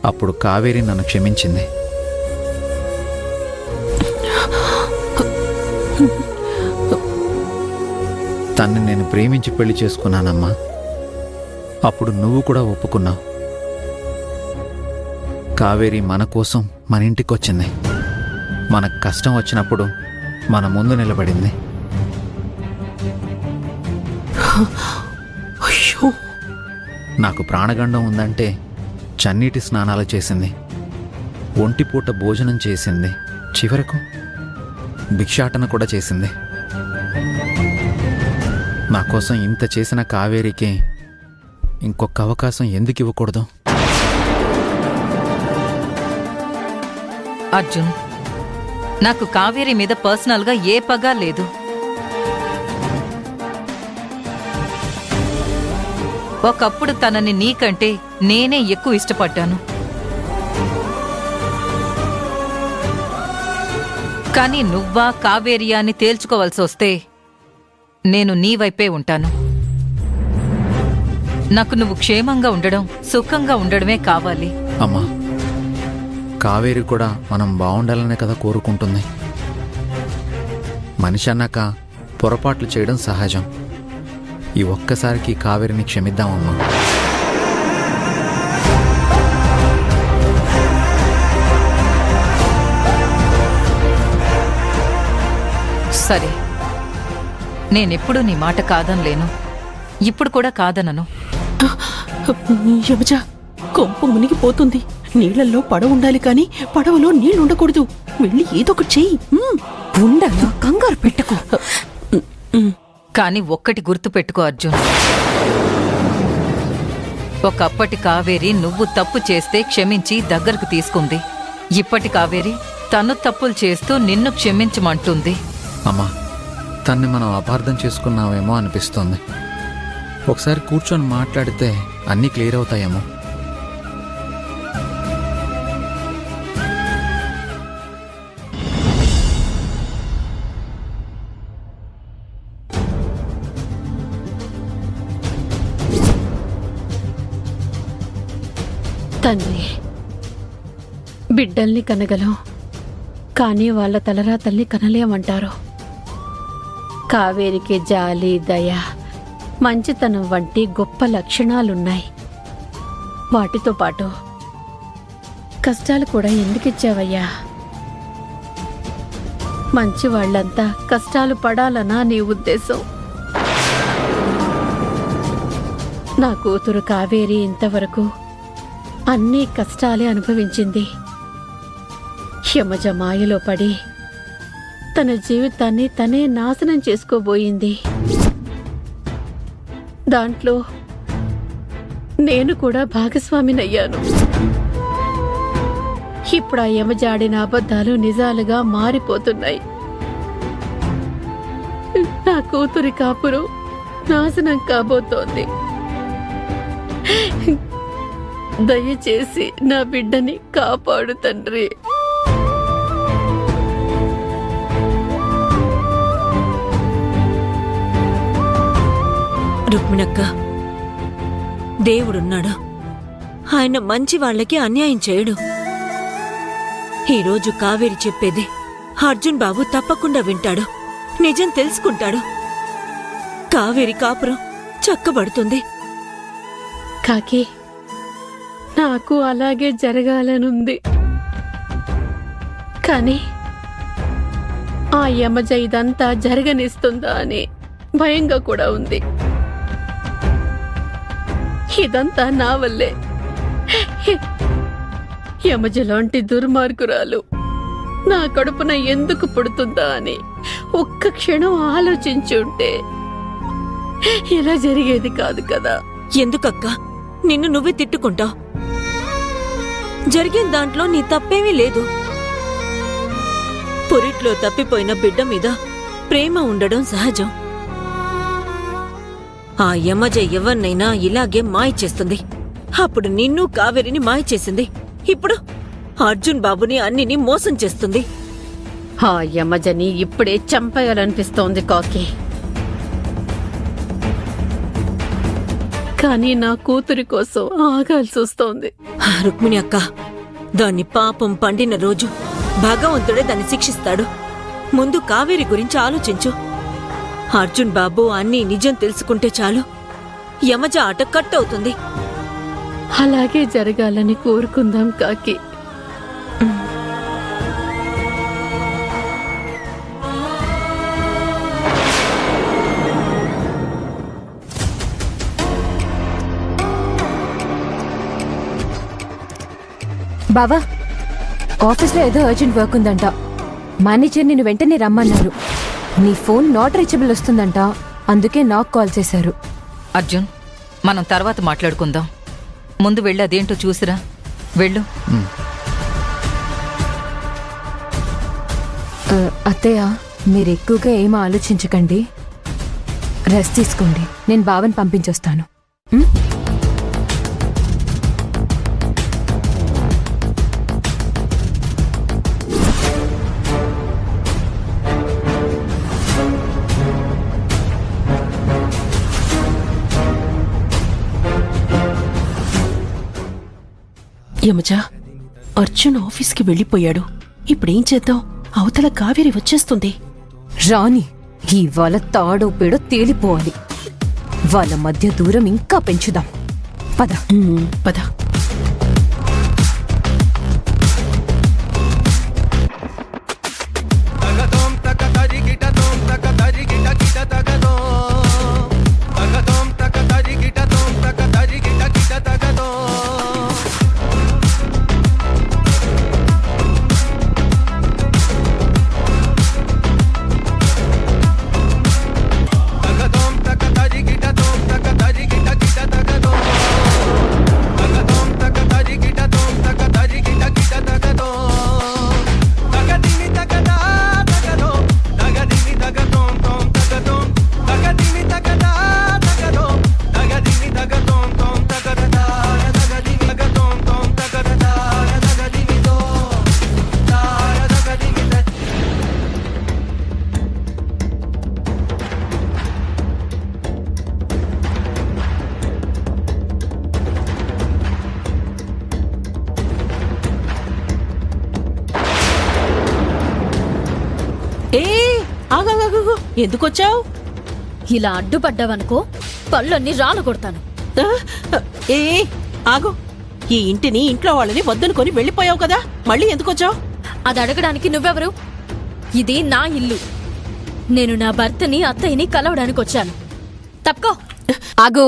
అప్పుడు కావేరి నన్ను క్షమించింది. తన్ని నేను ప్రేమించి పెళ్లి చేసుకున్నానమ్మా. అప్పుడు నువ్వు కూడా ఒప్పుకున్నావు. కావేరి మన కోసం మన ఇంటికొచ్చింది. మనకు కష్టం వచ్చినప్పుడు మన ముందు నిలబడింది. అయ్యో, నాకు ప్రాణగండం ఉందంటే చన్నీటి స్నానాలు చేసింది, ఒంటిపూట భోజనం చేసింది, చివరకు భిక్షాటన కూడా చేసింది. నా కోసం ఇంత చేసిన కావేరికి ఇంకొక అవకాశం ఎందుకు ఇవ్వకూడదు? అర్జున్, నాకు కావేరి మీద పర్సనల్గా ఏ పగా లేదు. ఒకప్పుడు తనని నీకంటే నేనే ఎక్కువ ఇష్టపడ్డాను. కానీ నువ్వా కావేరియా అని తేల్చుకోవాల్సి వస్తే నేను నీ వైపే ఉంటాను. నాకు నువ్వు క్షేమంగా ఉండడం, సుఖంగా ఉండడమే కావాలి. అమ్మా, కావేరి కూడా మనం బాగుండాలనే కదా కోరుకుంటుంది. మనిషి అన్నాక పొరపాట్లు చేయడం సహజం. ఈ ఒక్కసారికి కావేరిని క్షమిద్దామమ్మా. సరే, నేనెప్పుడు నీ మాట కాదనలేను, ఇప్పుడు కూడా కాదనను. యమజ, కొంప మునిగిపోతుంది. నీళ్ళల్లో పడవ ఉండాలి కానీ పడవలో నీళ్లుండకూడదు. వెళ్ళి ఏదో ఒకటి చెయ్యి. ఉండగా కంగారు పెట్టకు. కాని ఒక్కటి గుర్తుపెట్టుకో అర్జున్, ఒకప్పటి కావేరి నువ్వు తప్పు చేస్తే క్షమించి దగ్గరకు తీసుకుంది. ఇప్పటి కావేరి తను తప్పులు చేస్తూ నిన్ను క్షమించమంటుంది. అమ్మా, తన్ని మనం అపార్థం చేసుకున్నామేమో అనిపిస్తోంది. ఒకసారి కూర్చొని మాట్లాడితే అన్నీ క్లియర్ అవుతాయేమో. తండ్రి, బిడ్డల్ని కనగలం, కానీ వాళ్ళ తలరాతల్ని కనలేమంటారు. కావేరికి జాలి, దయ, మంచితనం వంటి గొప్ప లక్షణాలున్నాయి. వాటితో పాటు కష్టాలు కూడా ఎందుకిచ్చావయ్యా? మంచి వాళ్ళంతా కష్టాలు పడాలనా నీ ఉద్దేశం? నా కూతురు కావేరి ఇంతవరకు అన్నీ కష్టాలే అనుభవించింది. యమజ మాయలో పడి తన జీవితాన్ని తనే నాశనం చేసుకోబోయింది. దాంట్లో నేను కూడా భాగస్వామినయ్యాను. ఇప్పుడు ఆ యమజాడిన అబద్ధాలు నిజాలుగా మారిపోతున్నాయి. నా కూతురి కాపురం నాశనం కాబోతోంది. దయచేసి నా బిడ్డని కాపాడు తండ్రి. రుక్మిణక్క, దేవుడున్నాడు. ఆయన మంచి వాళ్ళకి అన్యాయం చేయడు. ఈరోజు కావేరి చెప్పేది అర్జున్ బాబు తప్పకుండా వింటాడు, నిజం తెలుసుకుంటాడు. కావేరి కాపురం చక్కబడుతుంది. కాకి, నాకు అలాగే జరగాలనుంది. కానీ ఆ యమజ ఇదంతా జరగనిస్తుందా అని భయంగా కూడా ఉంది. ఇదంతా నా వల్లే. యమజ లాంటి దుర్మార్గురాలు నా కడుపున ఎందుకు పుడుతుందా అని ఒక్క క్షణం ఆలోచించుంటే ఇలా జరిగేది కాదు కదా. ఎందుకక్క నిన్ను నువ్వే తిట్టుకుంటావు? జరిగిన దాంట్లో నీ తప్పేమీ లేదు. పొరిట్లో తప్పిపోయిన బిడ్డ మీద ప్రేమ ఉండడం సహజం. ఆ యమజ ఎవరినైనా ఇలాగే మాయ చేస్తుంది. అప్పుడు నిన్ను కావేరిని మాయ చేసింది. ఇప్పుడు అర్జున్ బాబుని అన్నిని మోసం చేస్తుంది. ఆ యమజని ఇప్పుడే చంపేయాలనిపిస్తోంది కాకి. కానీ నా కూతురి కోసం ఆగాల్సి వస్తోంది. రుక్మిణి అక్క, దాన్ని పాపం పండిన రోజు భగవంతుడే దాన్ని శిక్షిస్తాడు. ముందు కావేరి గురించి ఆలోచించు. అర్జున్ బాబు అన్నీ నిజం తెలుసుకుంటే చాలు, యమజ ఆట కట్ అవుతుంది. అలాగే జరగాలని కోరుకుందాం కాకి. బావా, ఆఫీస్లో ఏదో అర్జెంట్ వర్క్ ఉందంట. మేనేజర్ నిన్ను వెంటనే రమ్మన్నారు. నీ ఫోన్ నాట్ రీచబుల్ వస్తుందంట, అందుకే నాకు కాల్ చేశారు. అర్జున్, మనం తర్వాత మాట్లాడుకుందాం. ముందు వెళ్ళి అదేంటో చూసిరా. వెళ్ళు. అత్తయ్య, మీరు ఎక్కువగా ఏమీ ఆలోచించకండి, రెస్ట్ తీసుకోండి. నేను బావని పంపించొస్తాను. యమజా, అర్జున్ ఆఫీస్కి వెళ్ళిపోయాడు. ఇప్పుడేం చేద్దాం? అవతల కావేరి వచ్చేస్తుంది. రాణి, ఇవాళ తాడో పేడో తేలిపోవాలి. వాళ్ళ మధ్య దూరం ఇంకా పెంచుదాం. పద. పద. ఆగాగాగు, ఎందుకొచ్చావు? ఇలా అడ్డుపడ్డావనుకో, పళ్ళన్నీ రాళ్ళు కొడతాను. ఏ ఆగు, ఈ ఇంటిని ఇంట్లో వాళ్ళని వద్దనుకొని వెళ్ళిపోయావు కదా, మళ్ళీ ఎందుకొచ్చావు? అది అడగడానికి నువ్వెవరు? ఇది నా ఇల్లు. నేను నా భర్తని అత్తయ్యని కలవడానికి వచ్చాను. తప్పుకో. ఆగు.